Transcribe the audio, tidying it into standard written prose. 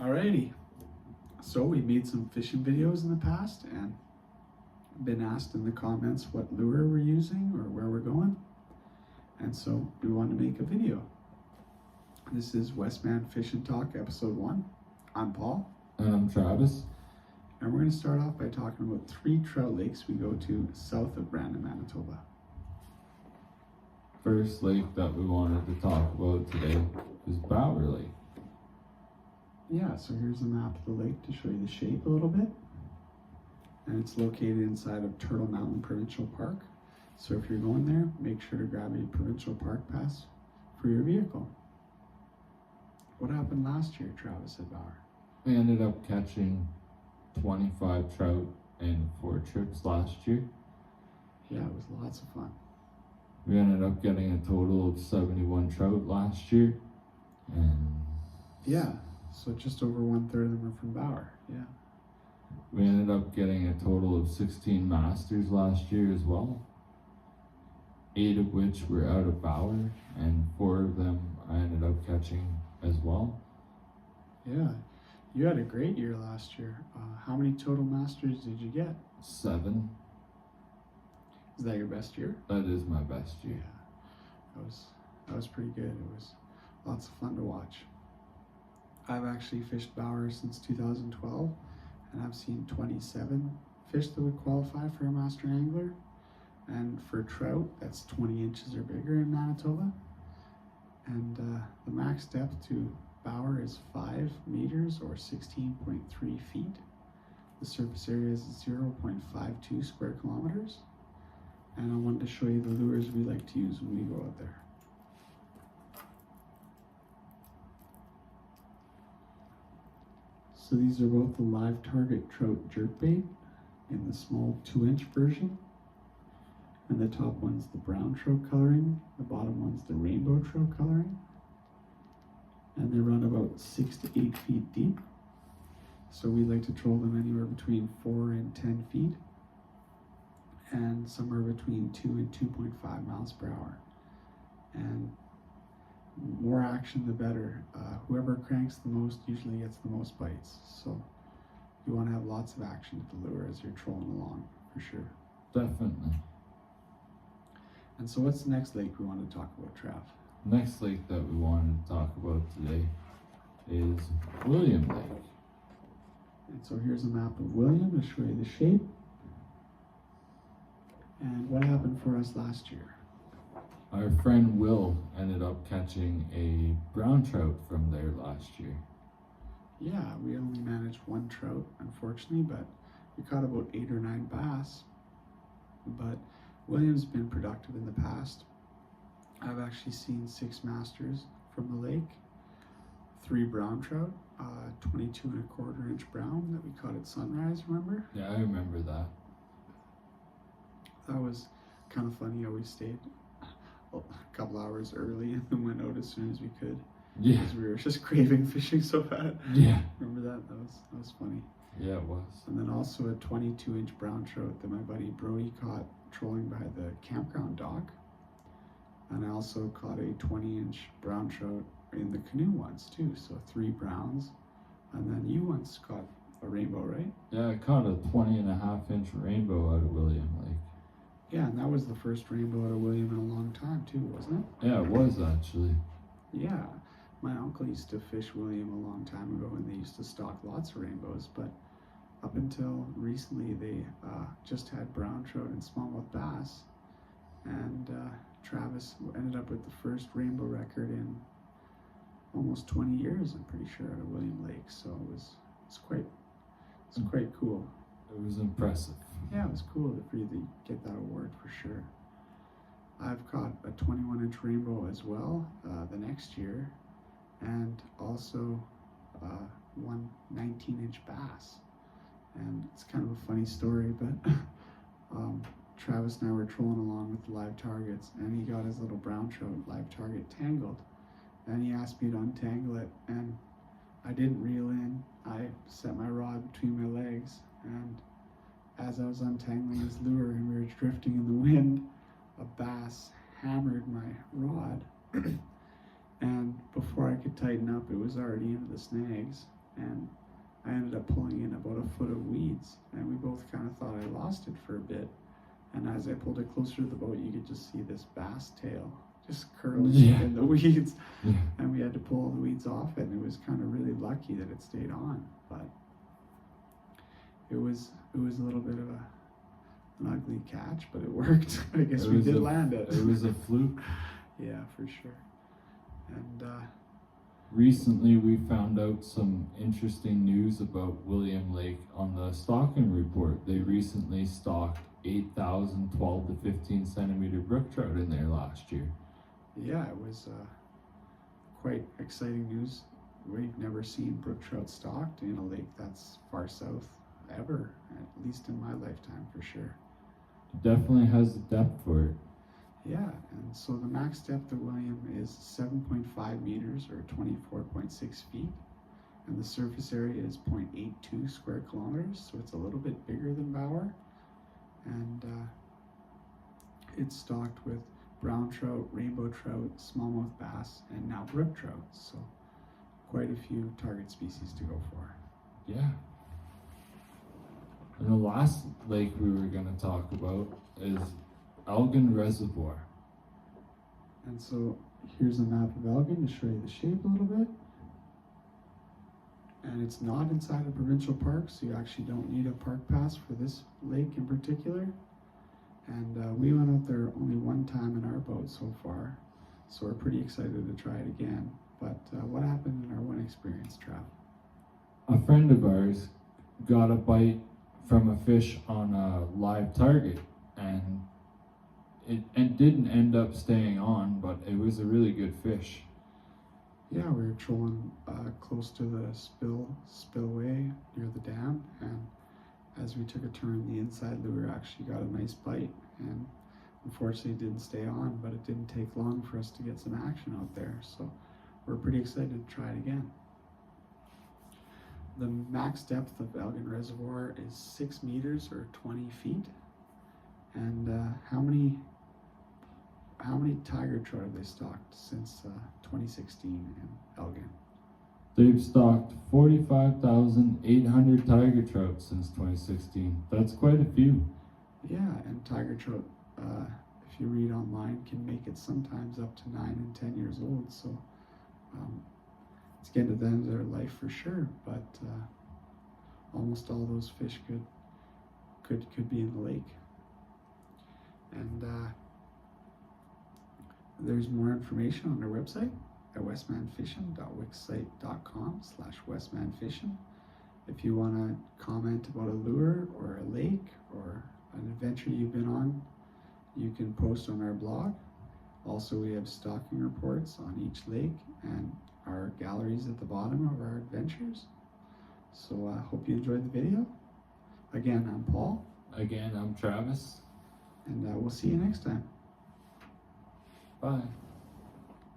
Alrighty, so we made some fishing videos in the past and been asked in the comments what lure we're using or where we're going, and so we wanted to make a video. This is Westman Fish and Talk episode 1. I'm Paul. And I'm Travis. And we're going to start off by talking about 3 trout lakes we go to south of Brandon, Manitoba. First lake that we wanted to talk about today is Bower Lake. Yeah, so here's a map of the lake to show you the shape a little bit. And it's located inside of Turtle Mountain Provincial Park. So if you're going there, make sure to grab a provincial park pass for your vehicle. What happened last year, Travis, at Bower? We ended up catching 25 trout in 4 trips last year. Yeah, it was lots of fun. We ended up getting a total of 71 trout last year. And yeah, so just over 1/3 of them are from Bower. Yeah. We ended up getting a total of 16 masters last year as well. 8 of which were out of Bower, and 4 of them I ended up catching as well. Yeah, you had a great year last year. How many total masters did you get? 7. Is that your best year? That is my best year. Yeah, that was pretty good. It was lots of fun to watch. I've actually fished Bower since 2012, and I've seen 27 fish that would qualify for a master angler. And for trout, that's 20 inches or bigger in Manitoba. And the max depth to Bower is 5 meters or 16.3 feet. The surface area is 0.52 square kilometers. And I wanted to show you the lures we like to use when we go out there. So these are both the live target trout jerkbait in the small 2-inch version. And the top one's the brown trout coloring, the bottom one's the rainbow trout coloring. And they run about 6 to 8 feet deep. So we like to troll them anywhere between 4 and 10 feet. And somewhere between 2 and 2.5 miles per hour. And more action the better. Whoever cranks the most usually gets the most bites. So you want to have lots of action at the lure as you're trolling along, for sure. Definitely. And so what's the next lake we want to talk about, Trav? Next lake that we wanted to talk about today is William Lake. And so here's a map of William to show you the shape. And what happened for us last year? Our friend Will ended up catching a brown trout from there last year. Yeah, we only managed 1 trout, unfortunately, but we caught about 8 or 9 bass. But William's been productive in the past. I've actually seen 6 masters from the lake, 3 brown trout, 22.25 inch brown that we caught at sunrise, remember? Yeah, I remember that. That was kind of funny how we stayed a couple hours early and then went out as soon as we could. Yeah. Because we were just craving fishing so bad. Yeah. Remember that? That was funny. Yeah, it was. And then also a 22-inch brown trout that my buddy Brody caught trolling by the campground dock. And I also caught a 20-inch brown trout in the canoe once too. So 3 browns. And then you once caught a rainbow, right? Yeah, I caught a 20.5-inch rainbow out of William Lake. Yeah, and that was the first rainbow out of William in a long time too, wasn't it? Yeah, it was actually. Yeah. My uncle used to fish William a long time ago, and they used to stock lots of rainbows, but up until recently they just had brown trout and smallmouth bass, and Travis ended up with the first rainbow record in almost 20 years, I'm pretty sure, out of William Lake. So it's quite cool. It was impressive. Yeah, it was cool for you to get that award for sure. I've caught a 21-inch rainbow as well the next year, and also one 19-inch bass. And it's kind of a funny story, but Travis and I were trolling along with the live targets, and he got his little brown trout live target tangled, and he asked me to untangle it, and I didn't reel in. I set my rod between my legs, and as I was untangling his lure and we were drifting in the wind, a bass hammered my rod, and before I could tighten up, it was already into the snags. and I ended up pulling in about a foot of weeds, and we both kind of thought I lost it for a bit. And as I pulled it closer to the boat, you could just see this bass tail just curling in the weeds. Yeah. And we had to pull the weeds off it, and it was kind of really lucky that it stayed on. But it was a little bit of an ugly catch, but it worked. I guess we did land it. It was a fluke. Yeah, for sure. And recently we found out some interesting news about William Lake on the stocking report. They recently stocked 8,000 12 to 15 centimeter brook trout in there last year. yeah, it was quite exciting news. We've never seen brook trout stocked in a lake that's far south ever, at least in my lifetime for sure. It definitely has the depth for it. Yeah, and so the max depth of William is 7.5 meters or 24.6 feet, and the surface area is 0.82 square kilometers, so it's a little bit bigger than Bauer. And it's stocked with brown trout, rainbow trout, smallmouth bass, and now brook trout, so quite a few target species to go for. Yeah. And the last lake we were going to talk about is Elgin Reservoir. And so here's a map of Elgin to show you the shape a little bit. And it's not inside a provincial park, so you actually don't need a park pass for this lake in particular. And we went out there only one time in our boat so far, so we're pretty excited to try it again. But what happened in our one experience, Trout? A friend of ours got a bite from a fish on a live target, and it didn't end up staying on, but it was a really good fish. Yeah, we were trolling close to the spillway near the dam, and as we took a turn, the inside lure actually got a nice bite, and unfortunately it didn't stay on, but it didn't take long for us to get some action out there, so we're pretty excited to try it again. The max depth of Elgin Reservoir is 6 meters or 20 feet, and how many tiger trout have they stocked since 2016 in Elgin? They've stocked 45,800 tiger trout since 2016. That's quite a few. Yeah, and tiger trout, if you read online, can make it sometimes up to 9 and 10 years old. So it's getting to the end of their life for sure. But almost all those fish could be in the lake. And there's more information on their website at westmanfishing.wixsite.com/westmanfishing. If you want to comment about a lure or a lake or an adventure you've been on, you can post on our blog. Also, we have stocking reports on each lake and our galleries at the bottom of our adventures. So I hope you enjoyed the video. Again, I'm Paul. Again, I'm Travis. And we'll see you next time. Bye.